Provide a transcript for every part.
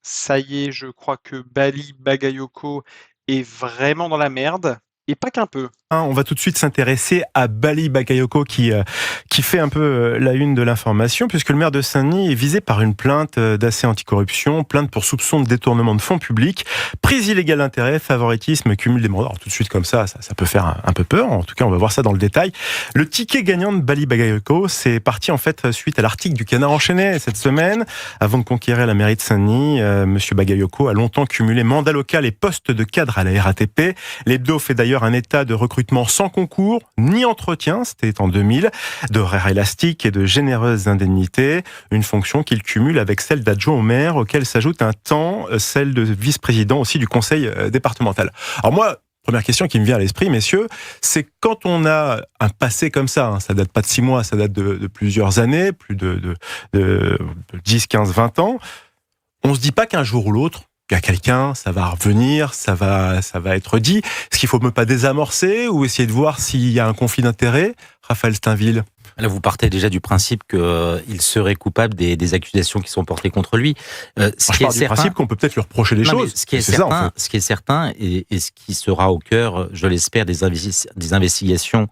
Ça y est, je crois que Bali Bagayoko est vraiment dans la merde, et pas qu'un peu. On va tout de suite s'intéresser à Bali Bakayoko qui fait un peu la une de l'information, puisque le maire de Saint-Denis est visé par une plainte d'AC Anticorruption, plainte pour soupçon de détournement de fonds publics, prise illégale d'intérêt, favoritisme, cumul des mandats. Alors tout de suite comme ça peut faire un peu peur. En tout cas, on va voir ça dans le détail. Le ticket gagnant de Bali Bakayoko, c'est parti en fait suite à l'article du Canard enchaîné cette semaine. Avant de conquérir la mairie de Saint-Denis, Monsieur Bakayoko a longtemps cumulé mandat local et poste de cadre à la RATP. L'hebdo fait d'ailleurs un état de recrutement sans concours ni entretien, c'était en 2000, d'horaires élastiques et de généreuses indemnités, une fonction qu'il cumule avec celle d'adjoint au maire, auquel s'ajoute un temps celle de vice-président aussi du conseil départemental. Alors moi, première question qui me vient à l'esprit, messieurs, c'est quand on a un passé comme ça, ça date pas de 6 mois, ça date de plusieurs années, plus de 10, 15, 20 ans, on se dit pas qu'un jour ou l'autre, il y a quelqu'un, ça va revenir, ça va être dit. Est-ce qu'il faut ne pas désamorcer ou essayer de voir s'il y a un conflit d'intérêts? Raphaël Steinville. Là, vous partez déjà du principe qu'il serait coupable des accusations qui sont portées contre lui. Je pars du principe qu'on peut peut-être lui reprocher des choses. Ce qui est certain, et ce qui sera au cœur, je l'espère, des investigations,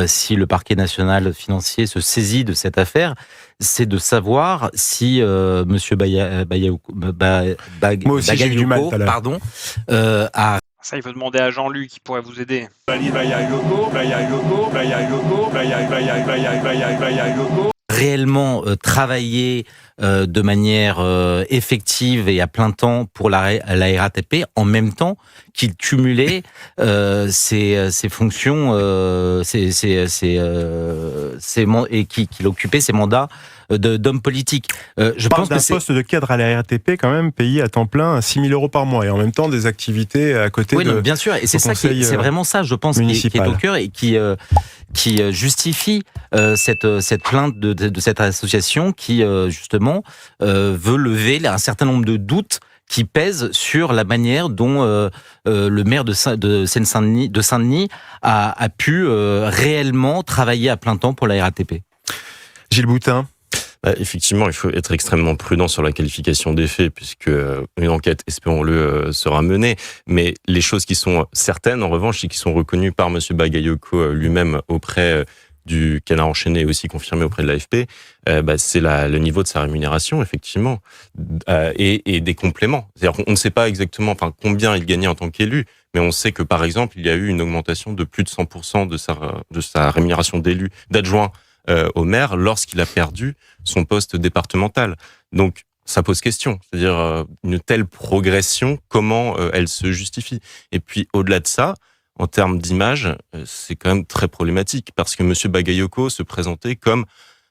si le parquet national financier se saisit de cette affaire, c'est de savoir si Monsieur Bagayoko, a Ça, il faut demander à Jean-Luc qui pourrait vous aider. réellement travaillé de manière effective et à plein temps pour la RATP, en même temps qu'il cumulait ses fonctions et qu'il occupait ses mandats d'homme politique. Je pense d'un poste de cadre à la RATP quand même payé à temps plein à 6 000 € par mois et en même temps des activités à côté oui, non, bien sûr, et c'est ça c'est vraiment ça, je pense, qui est au cœur et qui justifie cette plainte de cette association qui justement veut lever un certain nombre de doutes qui pèsent sur la manière dont le maire de Saint-Denis a pu réellement travailler à plein temps pour la RATP. Gilles Boutin. Effectivement, il faut être extrêmement prudent sur la qualification des faits, puisque une enquête, espérons-le, sera menée. Mais les choses qui sont certaines, en revanche, et qui sont reconnues par M. Bagayoko lui-même auprès du Canard enchaîné et aussi confirmé auprès de l'AFP, c'est le niveau de sa rémunération, effectivement, et des compléments. C'est-à-dire qu'on ne sait pas exactement combien il gagnait en tant qu'élu, mais on sait que, par exemple, il y a eu une augmentation de plus de 100% de sa rémunération d'élu, d'adjoint au maire lorsqu'il a perdu son poste départemental. Donc, ça pose question. C'est-à-dire, une telle progression, comment elle se justifie? Et puis, au-delà de ça, en termes d'image, c'est quand même très problématique parce que M. Bagayoko se présentait comme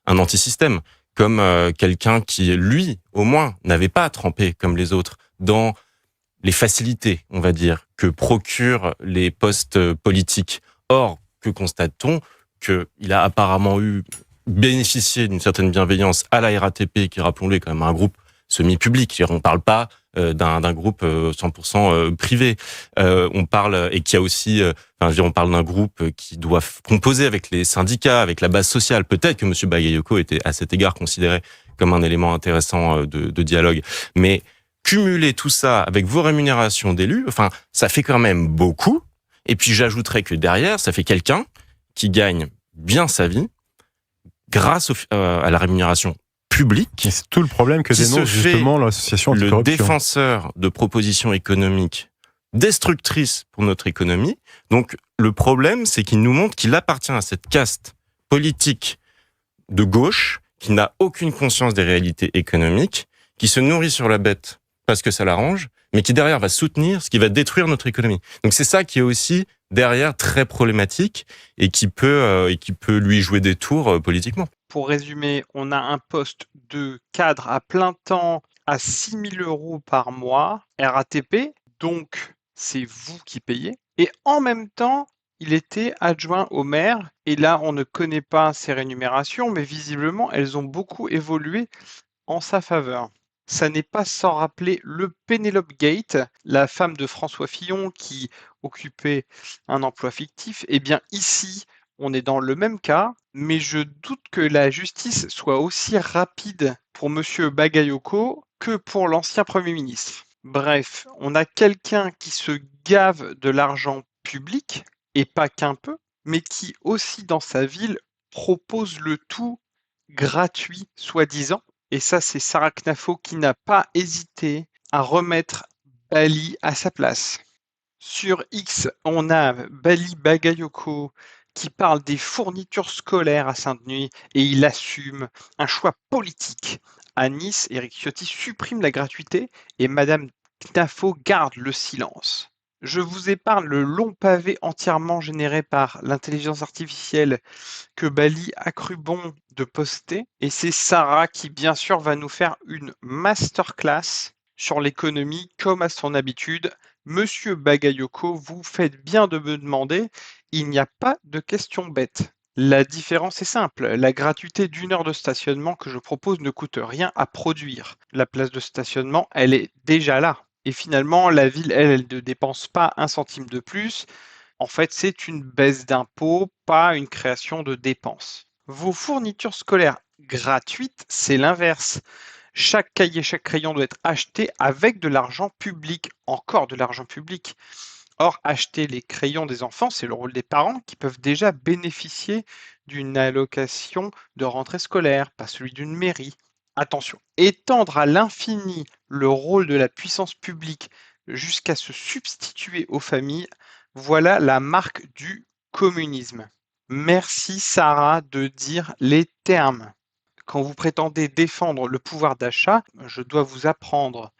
un anti-système, comme quelqu'un qui, lui, au moins, n'avait pas trempé comme les autres dans les facilités, on va dire, que procurent les postes politiques. Or, que constate-t-on? Qu'il a apparemment bénéficié d'une certaine bienveillance à la RATP, qui, rappelons-le, est quand même un groupe semi-public. On ne parle pas d'un groupe 100% privé. On parle, et qui a aussi, on parle d'un groupe qui doit composer avec les syndicats, avec la base sociale. Peut-être que M. Bagayoko était à cet égard considéré comme un élément intéressant de dialogue. Mais cumuler tout ça avec vos rémunérations d'élus, ça fait quand même beaucoup. Et puis j'ajouterais que derrière, ça fait quelqu'un qui gagne bien sa vie grâce à la rémunération publique. Et c'est tout le problème que dénonce justement l'association anticorruption. Le défenseur de propositions économiques destructrices pour notre économie. Donc le problème, c'est qu'il nous montre qu'il appartient à cette caste politique de gauche qui n'a aucune conscience des réalités économiques, qui se nourrit sur la bête parce que ça l'arrange, mais qui derrière va soutenir ce qui va détruire notre économie. Donc c'est ça qui est aussi derrière très problématique et qui peut lui jouer des tours politiquement. Pour résumer, on a un poste de cadre à plein temps à 6 000 € par mois, RATP, donc c'est vous qui payez. Et en même temps, il était adjoint au maire, et là on ne connaît pas ses rémunérations, mais visiblement elles ont beaucoup évolué en sa faveur. Ça n'est pas sans rappeler le Penelope Gate, la femme de François Fillon qui occupait un emploi fictif. Eh bien ici, on est dans le même cas, mais je doute que la justice soit aussi rapide pour Monsieur Bagayoko que pour l'ancien Premier ministre. Bref, on a quelqu'un qui se gave de l'argent public, et pas qu'un peu, mais qui aussi dans sa ville propose le tout gratuit, soi-disant. Et ça, c'est Sarah Knafo qui n'a pas hésité à remettre Bali à sa place. Sur X, on a Bali Bagayoko qui parle des fournitures scolaires à Saint-Denis et il assume un choix politique. À Nice, Éric Ciotti supprime la gratuité et Madame Knafo garde le silence. Je vous épargne le long pavé entièrement généré par l'intelligence artificielle que Bali a cru bon de poster. Et c'est Sarah qui, bien sûr, va nous faire une masterclass sur l'économie comme à son habitude. Monsieur Bagayoko, vous faites bien de me demander, il n'y a pas de question bête. La différence est simple, la gratuité d'1 heure de stationnement que je propose ne coûte rien à produire. La place de stationnement, elle est déjà là. Et finalement, la ville, elle ne dépense pas 1 centime de plus. En fait, c'est une baisse d'impôts, pas une création de dépenses. Vos fournitures scolaires gratuites, c'est l'inverse. Chaque cahier, chaque crayon doit être acheté avec de l'argent public, encore de l'argent public. Or, acheter les crayons des enfants, c'est le rôle des parents qui peuvent déjà bénéficier d'une allocation de rentrée scolaire, pas celui d'une mairie. Attention, étendre à l'infini le rôle de la puissance publique jusqu'à se substituer aux familles, voilà la marque du communisme. Merci Sarah de dire les termes. Quand vous prétendez défendre le pouvoir d'achat, je dois vous apprendre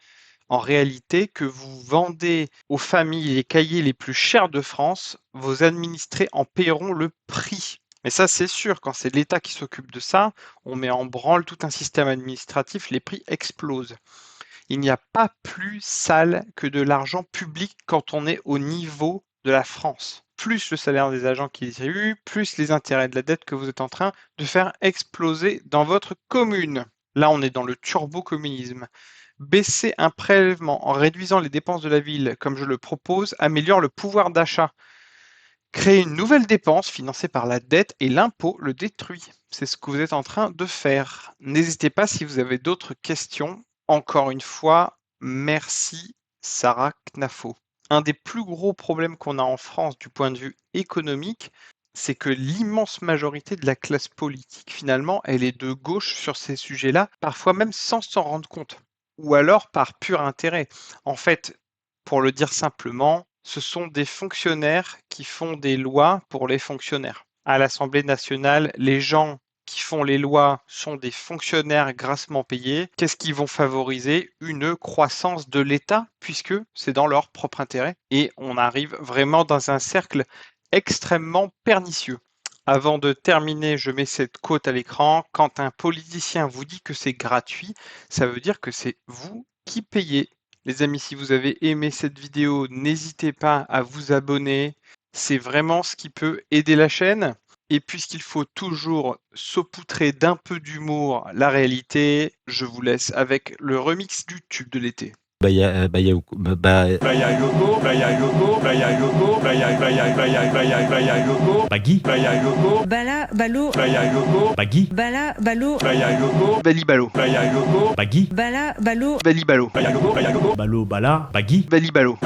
en réalité que vous vendez aux familles les cahiers les plus chers de France, vos administrés en paieront le prix. Mais ça, c'est sûr, quand c'est l'État qui s'occupe de ça, on met en branle tout un système administratif, les prix explosent. Il n'y a pas plus sale que de l'argent public quand on est au niveau de la France. Plus le salaire des agents qui est eu, plus les intérêts de la dette que vous êtes en train de faire exploser dans votre commune. Là, on est dans le turbo-communisme. Baisser un prélèvement en réduisant les dépenses de la ville, comme je le propose, améliore le pouvoir d'achat. Créer une nouvelle dépense financée par la dette et l'impôt le détruit. C'est ce que vous êtes en train de faire. N'hésitez pas si vous avez d'autres questions. Encore une fois, merci Sarah Knafo. Un des plus gros problèmes qu'on a en France du point de vue économique, c'est que l'immense majorité de la classe politique, finalement, elle est de gauche sur ces sujets-là, parfois même sans s'en rendre compte. Ou alors par pur intérêt. En fait, pour le dire simplement, ce sont des fonctionnaires qui font des lois pour les fonctionnaires. À l'Assemblée nationale, les gens qui font les lois sont des fonctionnaires grassement payés. Qu'est-ce qu'ils vont favoriser? Une croissance de l'État, puisque c'est dans leur propre intérêt. Et on arrive vraiment dans un cercle extrêmement pernicieux. Avant de terminer, je mets cette quote à l'écran. Quand un politicien vous dit que c'est gratuit, ça veut dire que c'est vous qui payez. Les amis, si vous avez aimé cette vidéo, n'hésitez pas à vous abonner. C'est vraiment ce qui peut aider la chaîne. Et puisqu'il faut toujours saupoudrer d'un peu d'humour la réalité, je vous laisse avec le remix du tube de l'été. Bagayoko. Bagui. Bala, balo. Bagui. Bala, balo. Bali balo. Bagui. Bala, balo. Bali balo. Balo, bala. Bagui. Bali balo.